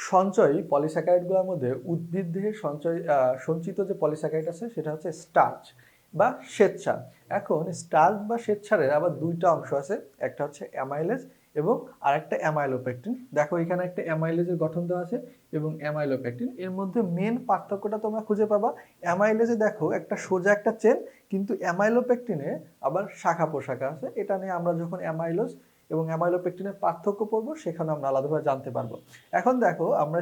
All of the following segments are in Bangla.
সঞ্চয়ী পলিস্যাকারাইডগুলোর মধ্যে উদ্ভিদ দেহে সঞ্চিত যে পলিস্যাকারাইড আছে সেটা হচ্ছে স্টার্চ বা শ্বেতসার। এখন স্টার্চ বা শ্বেতসারের আবার দুইটা অংশ আছে, একটা হচ্ছে অ্যামাইলেজ এবং আরেকটা অ্যামাইলোপেকটিন। দেখো এখানে একটা অ্যামাইলেজের গঠন দেওয়া আছে এবং অ্যামাইলোপেকটিন, এর মধ্যে মেন পার্থক্যটা তোমরা খুঁজে পাবা অ্যামাইলেজে দেখো একটা সোজা একটা চেন, কিন্তু অ্যামাইলোপেকটিনে আবার শাখা প্রশাখা আছে। এটা নিয়ে আমরা যখন অ্যামাইলোজ এবং অ্যামাইলোপেকটিনের পার্থক্য পড়বো সেখানে আমরা আলাদাভাবে জানতে পারবো। এখন দেখো আমরা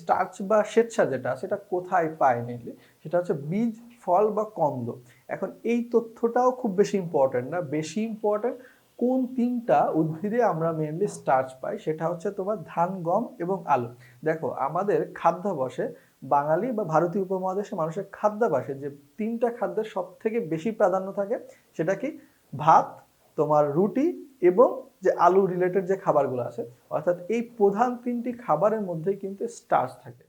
স্টার্চ বা শ্বেতসার যেটা সেটা কোথায় পাই মেনলি, সেটা হচ্ছে বীজ, ফল বা কন্দ। এখন এই তথ্যটাও খুব বেশি ইম্পর্টেন্ট না, বেশি ইম্পর্টেন্ট কোন তিনটা উদ্ভিদে আমরা মেনলি স্টার্চ পাই, সেটা হচ্ছে তোমার ধান, গম এবং আলু। দেখো আমাদের খাদ্যাভ্যাসে বাঙালি বা ভারতীয় উপমহাদেশে মানুষের খাদ্যাভ্যাসে যে তিনটা খাদ্যের সব থেকে বেশি প্রাধান্য থাকে সেটা কি, ভাত, তোমার রুটি এবং যে আলু রিলেটেড যে খাবারগুলো আছে, অর্থাৎ এই প্রধান তিনটি খাবারের মধ্যেই কিন্তু স্টার্চ থাকে।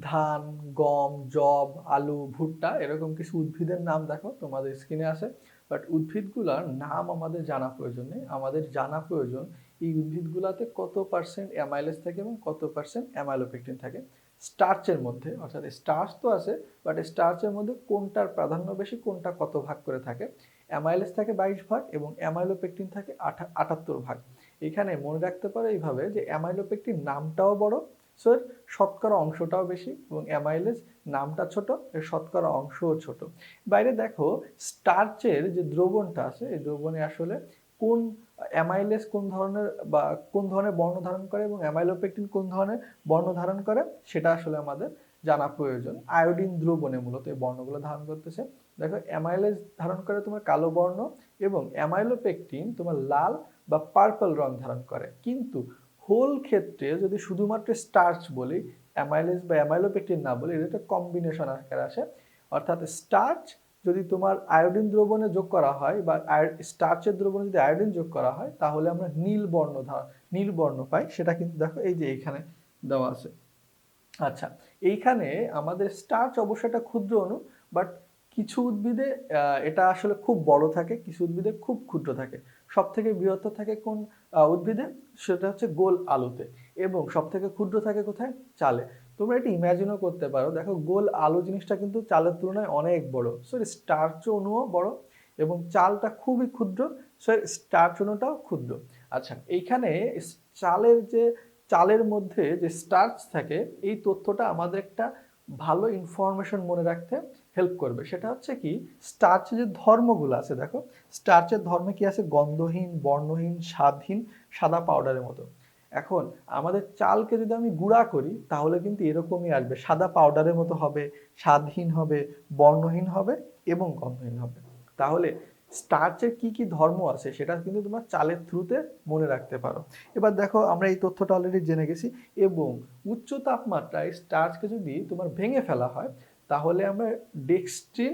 ধান, গম, যব, আলু, ভুট্টা এরকম কিছু উদ্ভিদের নাম দেখো তোমাদের স্ক্রিনে আছে, বাট উদ্ভিদগুলোর নাম আমাদের জানা প্রয়োজন নেই। আমাদের জানা প্রয়োজন এই উদ্ভিদগুলোতে কত পার্সেন্ট অ্যামাইলেজ থাকে এবং কত পার্সেন্ট অ্যামাইলোপেকটিন থাকে স্টার্চের মধ্যে। অর্থাৎ স্টার্চ তো আছে, বাট স্টার্চের মধ্যে কোনটার প্রাধান্য বেশি, কোনটা কত ভাগ করে থাকে। অ্যামাইলেজ থাকে 22 ভাগ এবং অ্যামাইলোপেকটিন থাকে 78 ভাগ। এখানে মনে রাখতে পারো এইভাবে যে অ্যামাইলোপেকটিন নামটাও বড়, সো এর শতকরা অংশটাও বেশি, এবং অ্যামাইলেজ নামটা ছোট, এর শতকরা অংশও ছোট। বাইরে দেখো স্টার্চের যে দ্রবণটা আছে, এই দ্রবণে আসলে কোন অ্যামাইলেজ কোন ধরনের বা কোন ধরনের বর্ণ ধারণ করে এবং অ্যামাইলোপেকটিন কোন ধরনের বর্ণ ধারণ করে সেটা আসলে আমাদের জানা প্রয়োজন। আয়োডিন দ্রবণে মূলত এই বর্ণগুলো ধারণ করতেছে। দেখো অ্যামাইলেজ ধারণ করে তোমার কালো বর্ণ এবং অ্যামাইলোপেকটিন তোমার লাল বা পার্পল রং ধারণ করে। কিন্তু হোল ক্ষেত্রে যদি শুধুমাত্র স্টার্চ বলি, অ্যামাইলেজ বা অ্যামাইলোপেকটিন না বলি, এটা একটা কম্বিনেশন আকারে আসে। অর্থাৎ স্টার্চ যদি তোমার আয়োডিন দ্রবণে যোগ করা হয় বা স্টার্চের দ্রবণে যদি আয়োডিন যোগ করা হয় তাহলে আমরা নীল বর্ণ পাই। সেটা কিন্তু দেখো এই যে এইখানে দেওয়া আছে। আচ্ছা, এইখানে আমাদের স্টার্চ অবশ্যই একটা ক্ষুদ্র অণু, বাট কিছু উদ্ভিদে এটা আসলে খুব বড় থাকে, কিছু উদ্ভিদে খুব ক্ষুদ্র থাকে। সব থেকে বৃহত্তর থাকে কোন উদ্ভিদে, সেটা হচ্ছে গোল আলুতে, এবং সব থেকে ক্ষুদ্র থাকে কোথায়, চালে। তোমরা এটা ইমাজিনও করতে পারো, দেখো গোল আলু জিনিসটা কিন্তু চালের তুলনায় অনেক বড়, সো স্টার্চ অণুও বড় এবং চালটা খুবই ক্ষুদ্র, সো স্টার্চ অণুটাও ক্ষুদ্র। আচ্ছা, এইখানে চালের মধ্যে যে স্টার্চ থাকে এই তথ্যটা আমাদের একটা ভালো ইনফরমেশন মনে রাখতে হেল্প করবে। সেটা হচ্ছে কি, স্টার্চের যে ধর্মগুলো আছে, দেখো স্টার্চের ধর্মে কি আছে, গন্ধহীন, বর্ণহীন, স্বাদহীন, সাদা পাউডারের মতো। এখন আমাদের চালকে যদি আমি গুঁড়া করি তাহলে কিন্তু এরকমই আসবে, সাদা পাউডারের মতো হবে, স্বাদহীন হবে, বর্ণহীন হবে এবং গন্ধহীন হবে। তাহলে স্টার্চের কি কি ধর্ম আছে সেটা কিন্তু তোমরা চালের থ্রুতে মনে রাখতে পারো। এবার দেখো আমরা এই তথ্যটা অলরেডি জেনে গেছি, এবং উচ্চ তাপমাত্রায় স্টার্চকে যদি তোমার ভেঙে ফেলা হয় তাহলে আমরা ডেক্সট্রিন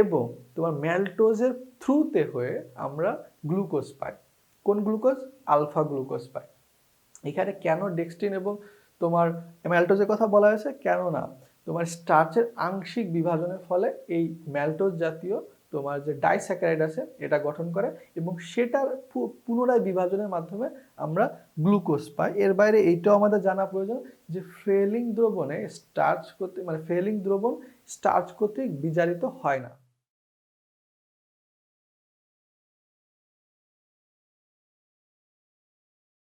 এবং তোমার ম্যালটোজের থ্রুতে হয়ে আমরা গ্লুকোজ পাই। কোন গ্লুকোজ? আলফা গ্লুকোজ পাই। এখানে কেন ডেক্সট্রিন এবং তোমার ম্যালটোজের কথা বলা হয়েছে, কেননা তোমার স্টার্চের আংশিক বিভাজনের ফলে এই ম্যালটোজ জাতীয় তোমার যে ডাইস্যাকারাইড আছে এটা গঠন করে এবং সেটার পুনরায় বিভাজনের মাধ্যমে আমরা গ্লুকোজ পাই। এর বাইরে এইটাও আমাদের জানা প্রয়োজন যে ফেলিং দ্রবণে স্টার্চ করতে ফেলিং দ্রবণ স্টার্চ কর্তৃক বিজারিত হয় না।